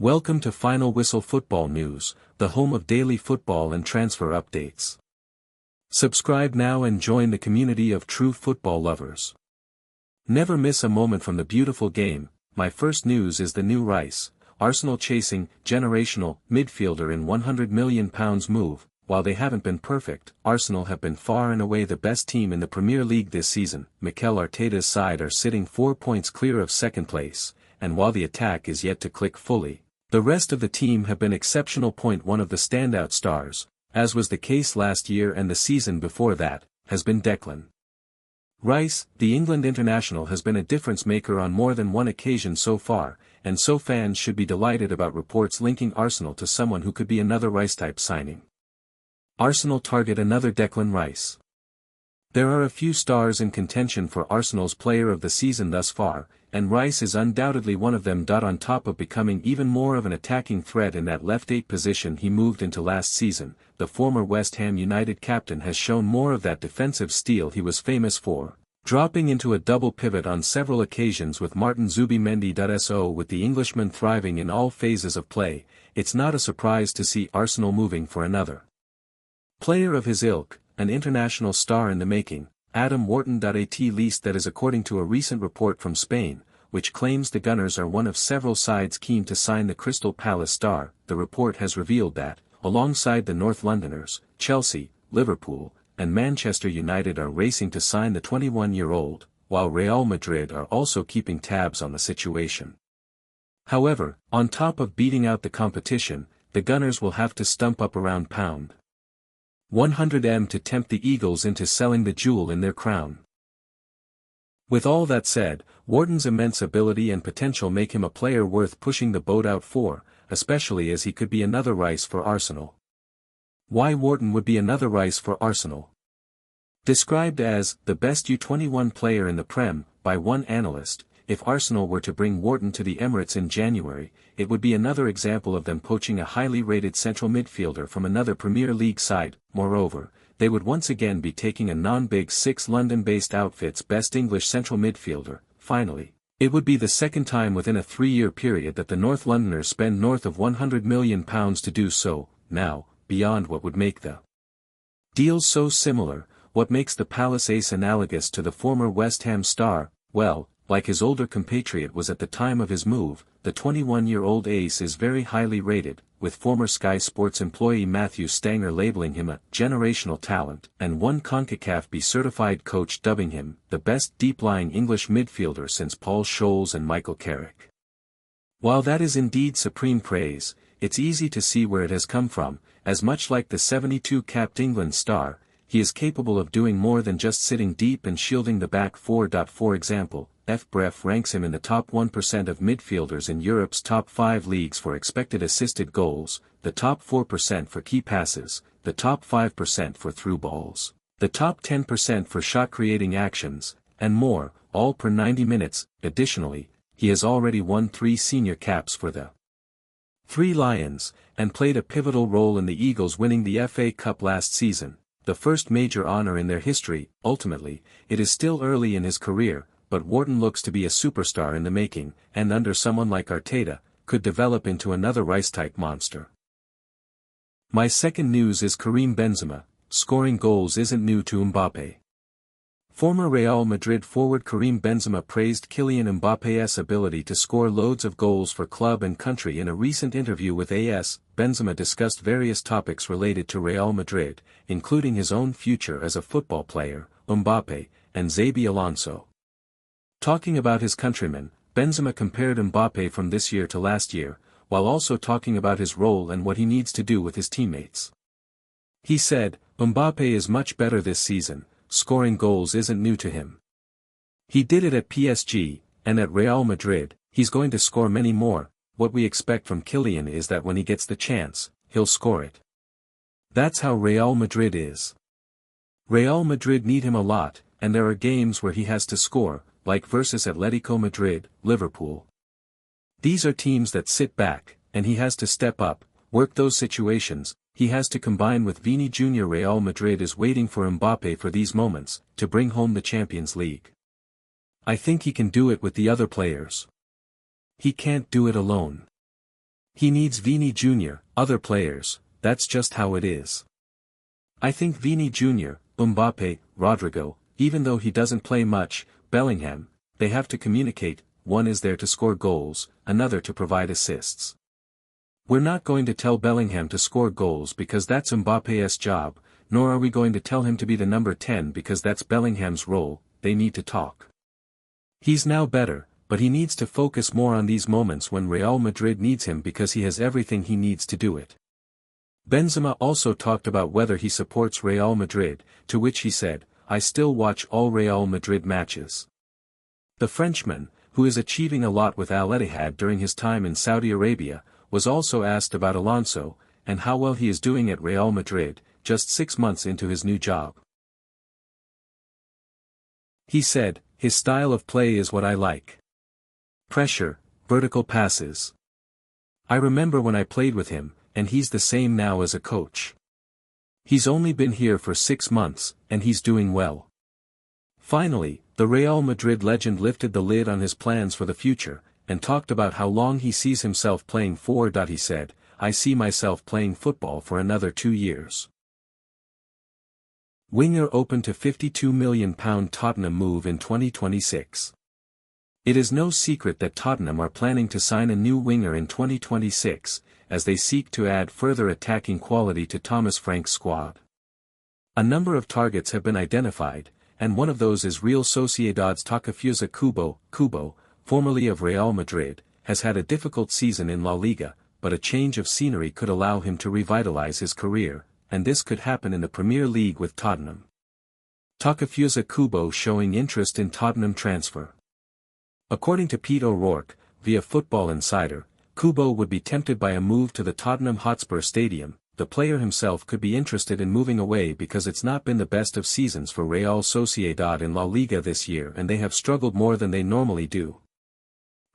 Welcome to Final Whistle Football News, the home of daily football and transfer updates. Subscribe now and join the community of true football lovers. Never miss a moment from the beautiful game. My first news is the new Rice, Arsenal chasing, generational, midfielder in £100 million move. While they haven't been perfect, Arsenal have been far and away the best team in the Premier League this season. Mikel Arteta's side are sitting 4 points clear of second place, and while the attack is yet to click fully, the rest of the team have been exceptional. One of the standout stars, as was the case last year and the season before that, has been Declan Rice. The England international has been a difference maker on more than one occasion so far, and so fans should be delighted about reports linking Arsenal to someone who could be another Rice-type signing. Arsenal target another Declan Rice. There are a few stars in contention for Arsenal's player of the season thus far, and Rice is undoubtedly one of them. On top of becoming even more of an attacking threat in that left 8 position he moved into last season, the former West Ham United captain has shown more of that defensive steel he was famous for, dropping into a double pivot on several occasions with Martin Zubimendi. With the Englishman thriving in all phases of play, it's not a surprise to see Arsenal moving for another player of his ilk, an international star in the making, Adam Wharton. At least that is according to a recent report from Spain, which claims the Gunners are one of several sides keen to sign the Crystal Palace star. The report has revealed that, alongside the North Londoners, Chelsea, Liverpool, and Manchester United are racing to sign the 21-year-old, while Real Madrid are also keeping tabs on the situation. However, on top of beating out the competition, the Gunners will have to stump up around £100 to tempt the Eagles into selling the jewel in their crown. With all that said, Wharton's immense ability and potential make him a player worth pushing the boat out for, especially as he could be another Rice for Arsenal. Why Wharton would be another Rice for Arsenal? Described as the best U21 player in the Prem by one analyst, if Arsenal were to bring Wharton to the Emirates in January, it would be another example of them poaching a highly rated central midfielder from another Premier League side. Moreover, they would once again be taking a non-Big Six London-based outfit's best English central midfielder. Finally, it would be the second time within a 3-year period that the North Londoners spend north of £100 million to do so. Now, beyond what would make the deals so similar, what makes the Palace ace analogous to the former West Ham star? Well, like his older compatriot was at the time of his move, the 21-year-old ace is very highly rated, with former Sky Sports employee Matthew Stanger labeling him a generational talent, and one CONCACAF B-certified coach dubbing him the best deep-lying English midfielder since Paul Scholes and Michael Carrick. While that is indeed supreme praise, it's easy to see where it has come from, as much like the 72-capped England star, he is capable of doing more than just sitting deep and shielding the back four. For example, FBref ranks him in the top 1% of midfielders in Europe's top 5 leagues for expected assisted goals, the top 4% for key passes, the top 5% for through balls, the top 10% for shot-creating actions, and more, all per 90 minutes. Additionally, he has already won 3 senior caps for the Three Lions, and played a pivotal role in the Eagles winning the FA Cup last season, the first major honour in their history. Ultimately, it is still early in his career, but Wharton looks to be a superstar in the making, and under someone like Arteta, could develop into another Rice-type monster. My second news is Karim Benzema. Scoring goals isn't new to Mbappé. Former Real Madrid forward Karim Benzema praised Kylian Mbappé's ability to score loads of goals for club and country. In a recent interview with AS, Benzema discussed various topics related to Real Madrid, including his own future as a football player, Mbappé, and Xabi Alonso. Talking about his countrymen, Benzema compared Mbappé from this year to last year, while also talking about his role and what he needs to do with his teammates. He said, "Mbappé is much better this season, scoring goals isn't new to him. He did it at PSG, and at Real Madrid, he's going to score many more. What we expect from Kylian is that when he gets the chance, he'll score it. That's how Real Madrid is. Real Madrid need him a lot, and there are games where he has to score, like versus Atletico Madrid, Liverpool. These are teams that sit back, and he has to step up, work those situations. He has to combine with Vini Jr. Real Madrid is waiting for Mbappé for these moments, to bring home the Champions League. I think he can do it with the other players. He can't do it alone. He needs Vini Jr., other players, that's just how it is. I think Vini Jr., Mbappé, Rodrigo, even though he doesn't play much, Bellingham, they have to communicate, one is there to score goals, another to provide assists. We're not going to tell Bellingham to score goals because that's Mbappé's job, nor are we going to tell him to be the number 10 because that's Bellingham's role, they need to talk. He's now better, but he needs to focus more on these moments when Real Madrid needs him because he has everything he needs to do it. Benzema also talked about whether he supports Real Madrid, to which he said, I still watch all Real Madrid matches. The Frenchman, who is achieving a lot with Al Ittihad during his time in Saudi Arabia, was also asked about Alonso, and how well he is doing at Real Madrid, just 6 months into his new job. He said, his style of play is what I like. Pressure, vertical passes. I remember when I played with him, and he's the same now as a coach. He's only been here for 6 months, and he's doing well. Finally, the Real Madrid legend lifted the lid on his plans for the future, and talked about how long he sees himself playing for. He said, I see myself playing football for another 2 years. Winger open to £52 million Tottenham move in 2026. It is no secret that Tottenham are planning to sign a new winger in 2026, as they seek to add further attacking quality to Thomas Frank's squad. A number of targets have been identified, and one of those is Real Sociedad's Takefusa Kubo, formerly of Real Madrid, has had a difficult season in La Liga, but a change of scenery could allow him to revitalize his career, and this could happen in the Premier League with Tottenham. Takefusa Kubo showing interest in Tottenham transfer. According to Pete O'Rourke, via Football Insider, Kubo would be tempted by a move to the Tottenham Hotspur Stadium. The player himself could be interested in moving away because it's not been the best of seasons for Real Sociedad in La Liga this year and they have struggled more than they normally do.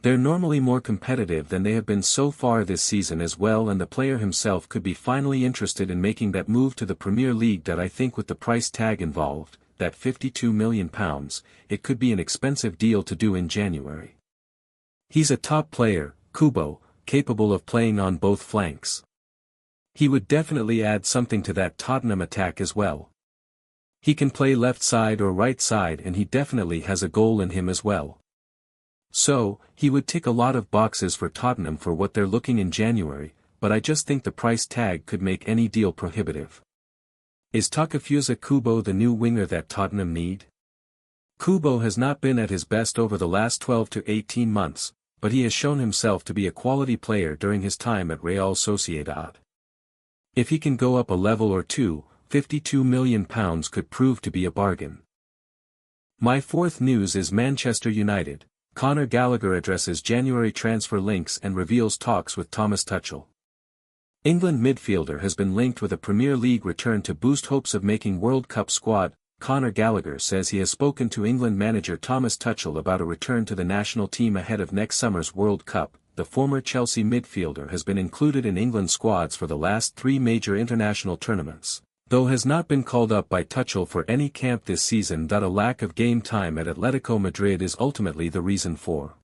They're normally more competitive than they have been so far this season as well, and the player himself could be finally interested in making that move to the Premier League. That I think with the price tag involved, that £52 million, it could be an expensive deal to do in January. He's a top player, Kubo, capable of playing on both flanks. He would definitely add something to that Tottenham attack as well. He can play left side or right side, and he definitely has a goal in him as well. So, he would tick a lot of boxes for Tottenham for what they're looking in January, but I just think the price tag could make any deal prohibitive. Is Takefusa Kubo the new winger that Tottenham need? Kubo has not been at his best over the last 12 to 18 months, but he has shown himself to be a quality player during his time at Real Sociedad. If he can go up a level or two, £52 million could prove to be a bargain. My fourth news is Manchester United. Conor Gallagher addresses January transfer links and reveals talks with Thomas Tuchel. England midfielder has been linked with a Premier League return to boost hopes of making World Cup squad. Conor Gallagher says he has spoken to England manager Thomas Tuchel about a return to the national team ahead of next summer's World Cup. The former Chelsea midfielder has been included in England squads for the last 3 major international tournaments, though has not been called up by Tuchel for any camp this season. A lack of game time at Atletico Madrid is ultimately the reason for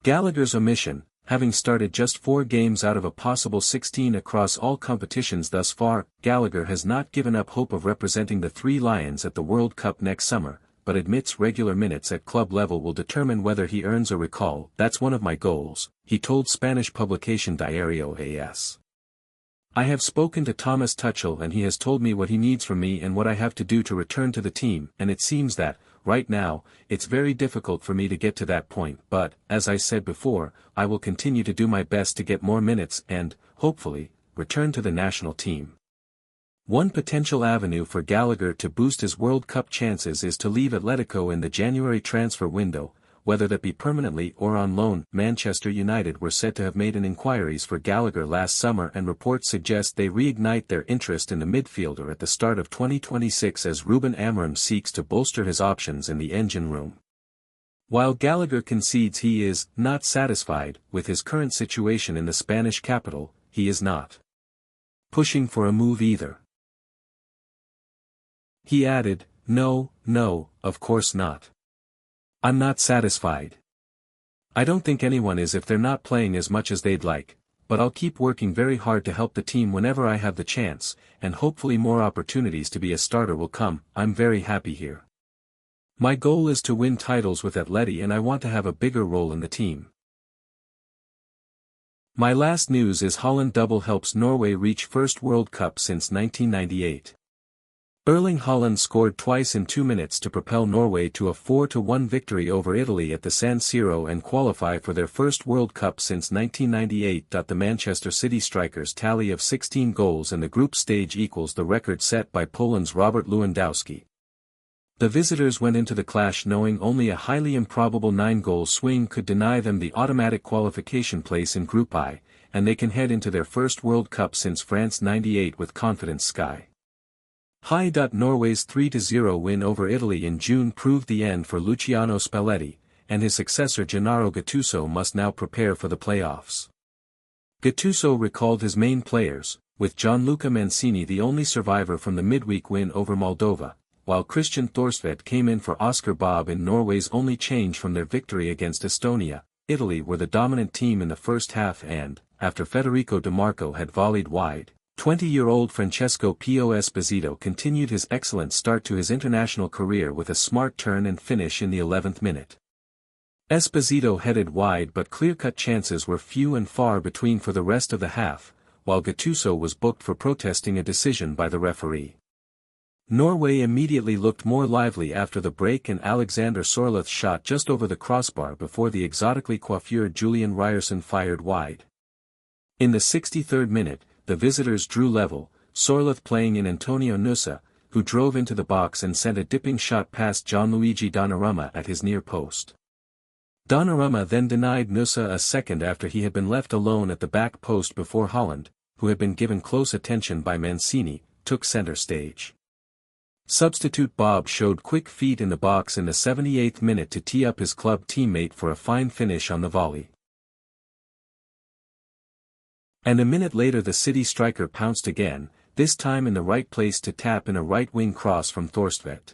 Gallagher's omission, having started just 4 games out of a possible 16 across all competitions thus far. Gallagher has not given up hope of representing the Three Lions at the World Cup next summer, but admits regular minutes at club level will determine whether he earns a recall. That's one of my goals, he told Spanish publication Diario AS. I have spoken to Thomas Tuchel and he has told me what he needs from me and what I have to do to return to the team, and it seems that, right now, it's very difficult for me to get to that point, but, as I said before, I will continue to do my best to get more minutes and, hopefully, return to the national team. One potential avenue for Gallagher to boost his World Cup chances is to leave Atletico in the January transfer window, whether that be permanently or on loan. Manchester United were said to have made inquiries for Gallagher last summer, and reports suggest they reignite their interest in the midfielder at the start of 2026 as Ruben Amorim seeks to bolster his options in the engine room. While Gallagher concedes he is not satisfied with his current situation in the Spanish capital, he is not pushing for a move either. He added, No, of course not. I'm not satisfied. I don't think anyone is if they're not playing as much as they'd like, but I'll keep working very hard to help the team whenever I have the chance, and hopefully more opportunities to be a starter will come. I'm very happy here. My goal is to win titles with Atleti and I want to have a bigger role in the team. My last news is Haaland double helps Norway reach first World Cup since 1998. Erling Haaland scored twice in 2 minutes to propel Norway to a 4-1 victory over Italy at the San Siro and qualify for their first World Cup since 1998. The Manchester City striker's tally of 16 goals in the group stage equals the record set by Poland's Robert Lewandowski. The visitors went into the clash knowing only a highly improbable 9-goal swing could deny them the automatic qualification place in Group I, and they can head into their first World Cup since France '98 with confidence sky high. Norway's 3-0 win over Italy in June proved the end for Luciano Spalletti, and his successor Gennaro Gattuso must now prepare for the playoffs. Gattuso recalled his main players, with Gianluca Mancini the only survivor from the midweek win over Moldova, while Christian Thorstvedt came in for Oscar Bob in Norway's only change from their victory against Estonia. Italy were the dominant team in the first half and, after Federico Di Marco had volleyed wide, 20-year-old Francesco Pio Esposito continued his excellent start to his international career with a smart turn and finish in the 11th minute. Esposito headed wide but clear-cut chances were few and far between for the rest of the half, while Gattuso was booked for protesting a decision by the referee. Norway immediately looked more lively after the break and Alexander Sorloth's shot just over the crossbar before the exotically coiffured Julian Ryerson fired wide. In the 63rd minute, the visitors drew level, Sorloth playing in Antonio Nusa, who drove into the box and sent a dipping shot past Gianluigi Donnarumma at his near post. Donnarumma then denied Nusa a second after he had been left alone at the back post before Haaland, who had been given close attention by Mancini, took center stage. Substitute Bob showed quick feet in the box in the 78th minute to tee up his club teammate for a fine finish on the volley. And a minute later the City striker pounced again, this time in the right place to tap in a right-wing cross from Thorstvedt.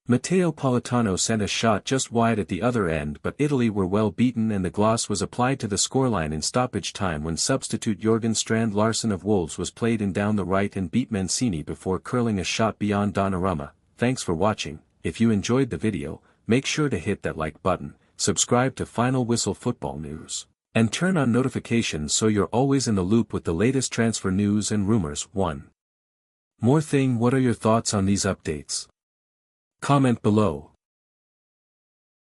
Matteo Politano sent a shot just wide at the other end, but Italy were well beaten and the gloss was applied to the scoreline in stoppage time when substitute Jørgen Strand Larsen of Wolves was played in down the right and beat Mancini before curling a shot beyond Donnarumma. Thanks for watching. If you enjoyed the video, make sure to hit that like button, subscribe to Final Whistle Football News, and turn on notifications so you're always in the loop with the latest transfer news and rumors. 1 more thing, what are your thoughts on these updates? Comment below.